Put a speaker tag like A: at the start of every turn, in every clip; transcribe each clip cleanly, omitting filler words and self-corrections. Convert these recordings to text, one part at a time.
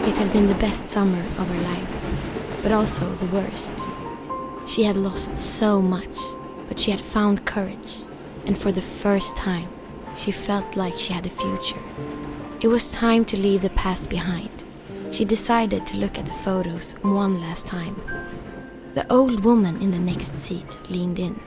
A: It had been the best summer of her life, but also the worst. She had lost so much, but she had found courage, and for the first time, she felt like she had a future. It was time to leave the past behind. She decided to look at the photos one last time. The old woman in the next seat leaned in.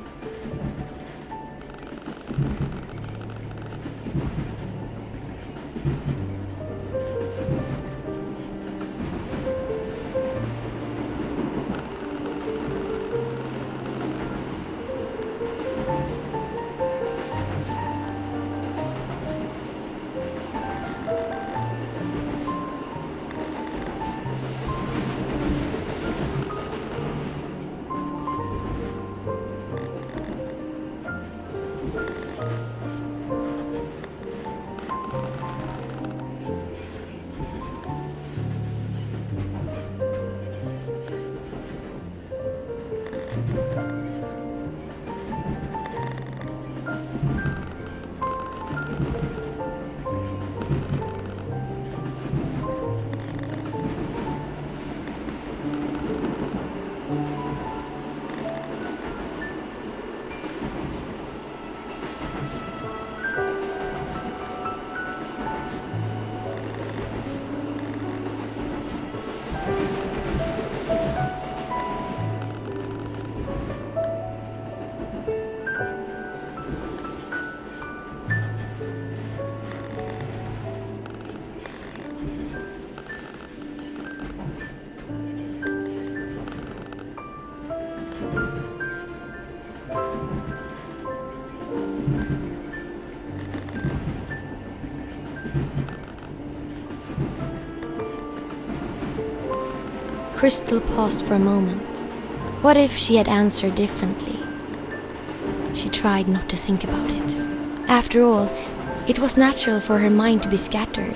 A: Crystal paused for a moment. What if she had answered differently? She tried not to think about it. After all, it was natural for her mind to be scattered.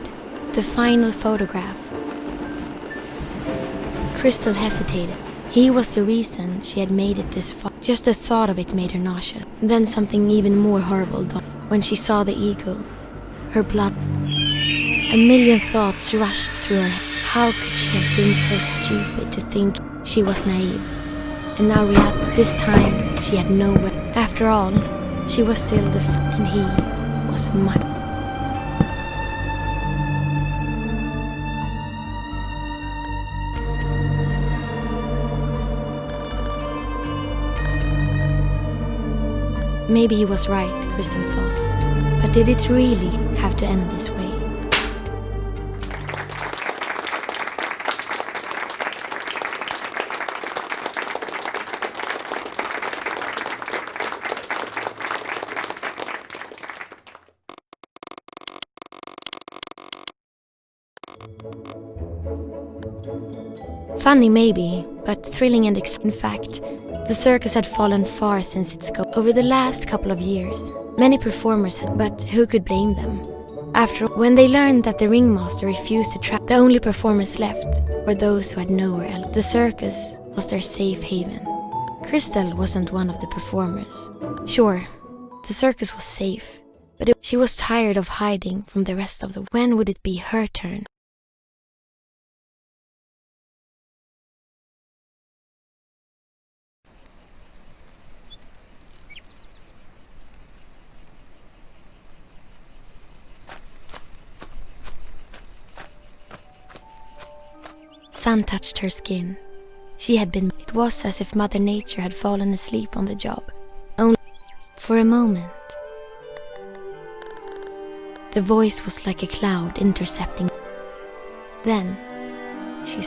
A: The final photograph. Crystal hesitated. He was the reason she had made it this far. Just the thought of it made her nauseous. Then something even more horrible dawned. When she saw the eagle, her blood. A million thoughts rushed through her head. How could she have been so stupid to think she was naive? And now this time she had nowhere. After all, she was still and he was much. Maybe he was right, Crystal thought. But did it really have to end this way? Funny maybe, but thrilling and in fact, the circus had fallen far since its go. Over the last couple of years, many performers had, but who could blame them? After all, when they learned that the ringmaster refused to trap, the only performers left were those who had nowhere else. The circus was their safe haven. Crystal wasn't one of the performers. Sure, the circus was safe, but she was tired of hiding from the rest of the world. When would it be her turn? Sun touched her skin. She had been. It was as if Mother Nature had fallen asleep on the job. Only for a moment. The voice was like a cloud intercepting. Then she.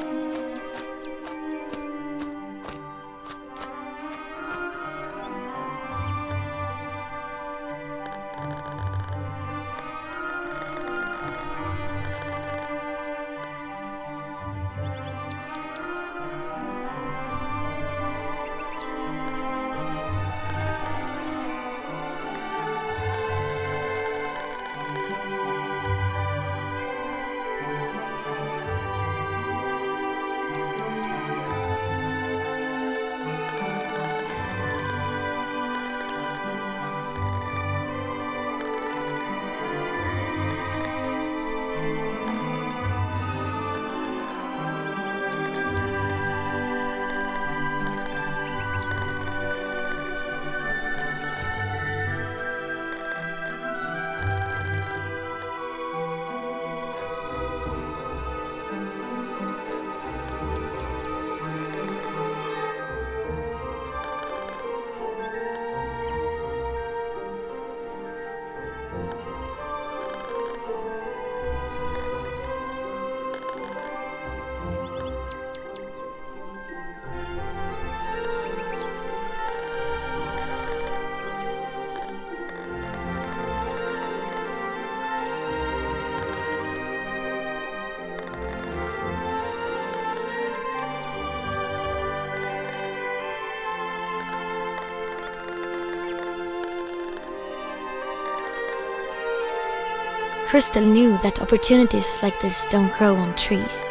A: Crystal knew that opportunities like this don't grow on trees.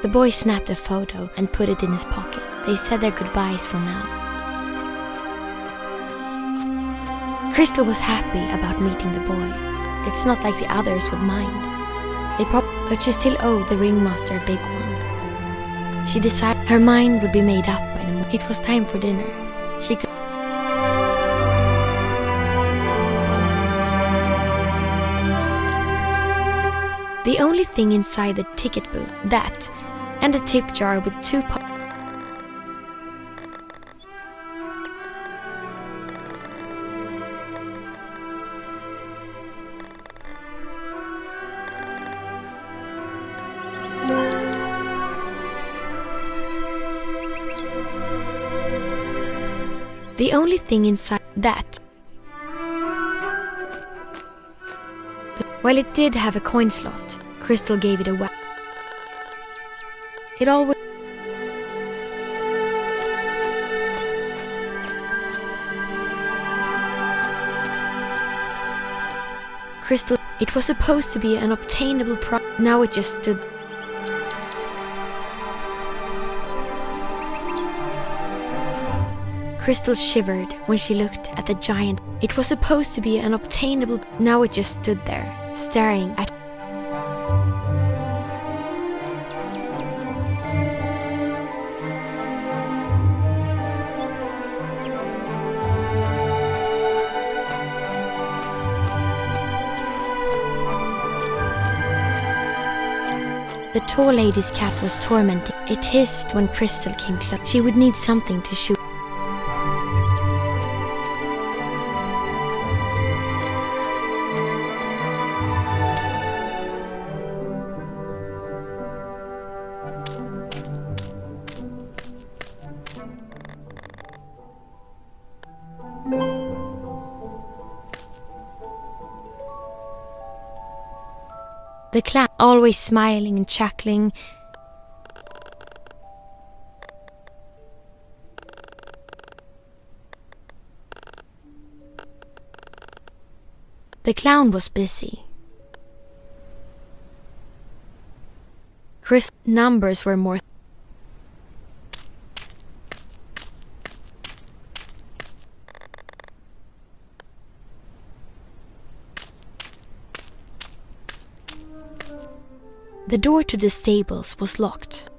A: The boy snapped a photo and put it in his pocket. They said their goodbyes for now. Crystal was happy about meeting the boy. It's not like the others would mind. But she still owed the ringmaster a big one. She decided her mind would be made up by the morning. It was time for dinner. She could. The only thing inside the ticket booth, that, and a tip jar with 2 The only thing inside that. While it did have a coin slot, Crystal gave it a whack. It always. Crystal. It was supposed to be an obtainable prize. Now it just stood. Crystal shivered when she looked at the giant. It was supposed to be an obtainable. Now it just stood there, staring at. The tall lady's cat was tormenting. It hissed when Crystal came close. She would need something to shoot. The clown, always smiling and chuckling. The clown was busy. Chris' numbers were more. The door to the stables was locked.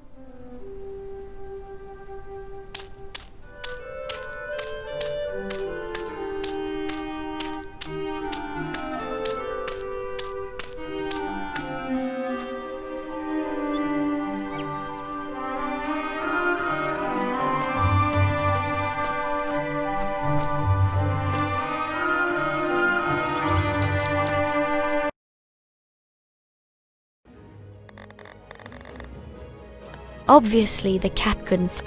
A: Obviously, the cat couldn't.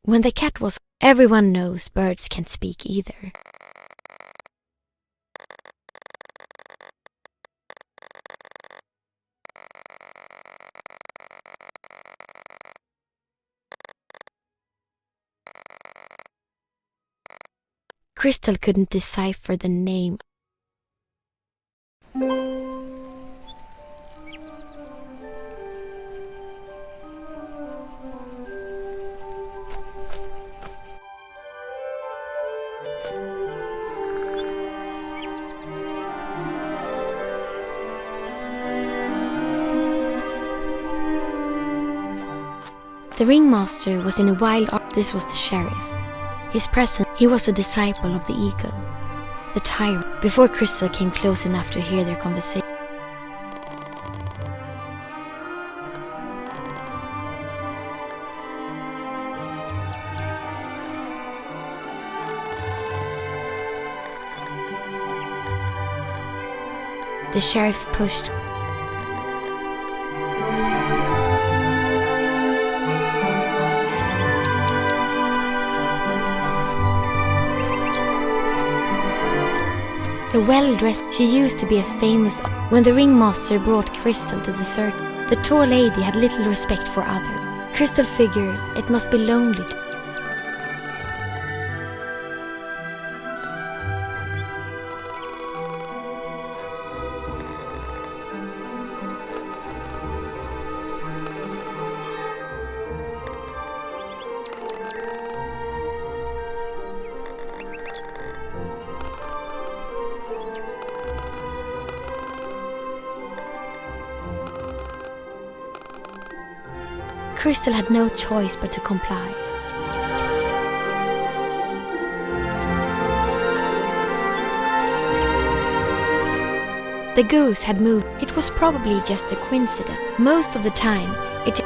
A: When the cat was, everyone knows birds can't speak either. Crystal couldn't decipher the name. The ringmaster was in a wild army. This was the sheriff. His present, he was a disciple of the eagle, the tyrant. Before Crystal came close enough to hear their conversation, the sheriff pushed. The well-dressed, she used to be a famous. When the ringmaster brought Crystal to the circus, the tall lady had little respect for others. Crystal figured it must be lonely. Crystal had no choice but to comply. The goose had moved. It was probably just a coincidence. Most of the time, it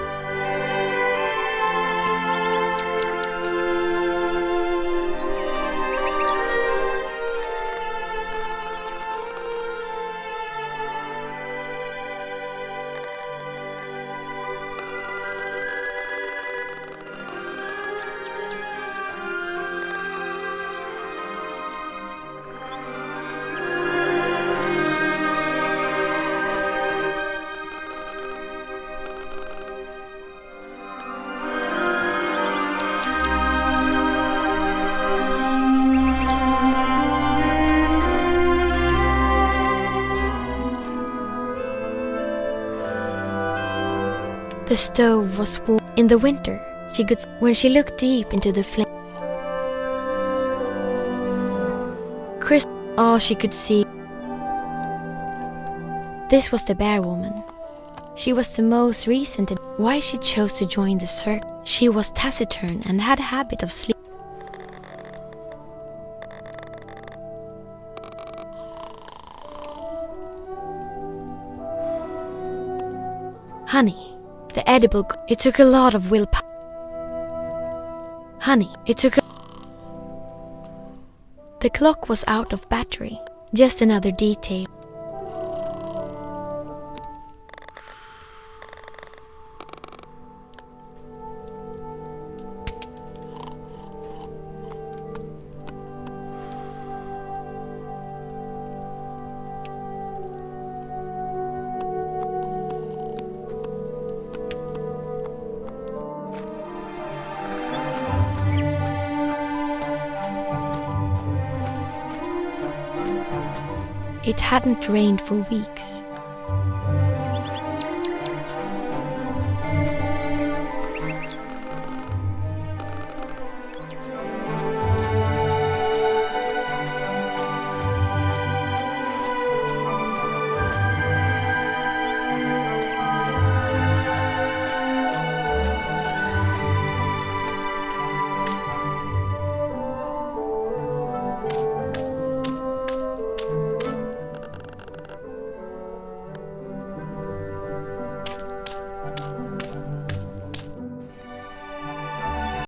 A: The stove was warm. In the winter, she could. When she looked deep into the flame, all she could see. This was the bear woman. She was the most recent. Why she chose to join the circus? She was taciturn and had a habit of sleep. Honey. The edible, it took a lot of willpower. Honey, it took a... The clock was out of battery. Just another detail. It hadn't rained for weeks.